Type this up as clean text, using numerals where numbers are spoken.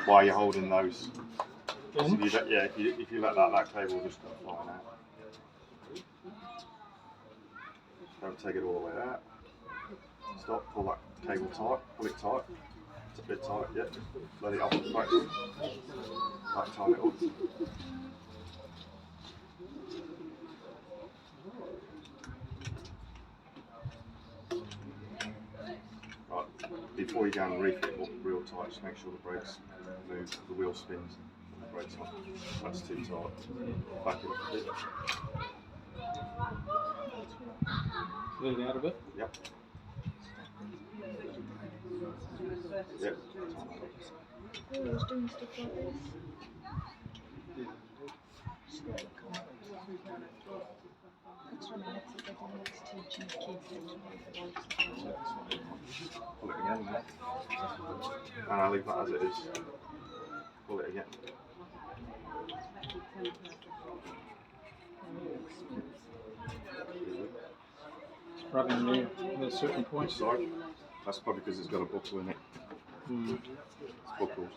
while you're holding those. So In? if you let that cable will just go flying out. Don't take it all the way out. Stop, pull that cable tight, pull it tight. It's a bit tight, yeah. Let it off, back tighten it up. Right, before you go and reef it up real tight, just make sure the brakes move, the wheel spins, and the brakes on. That's too tight. Back it up a bit. Let it out a bit. Yep. Yep. I was doing stuff like this. That's what I mean, it's like next teaching kids. Pull it again now. And I'll leave that as it is. Pull it again. It's rubbing there at certain points. Sorry. That's probably because it's got a buckle in it. It's buckled.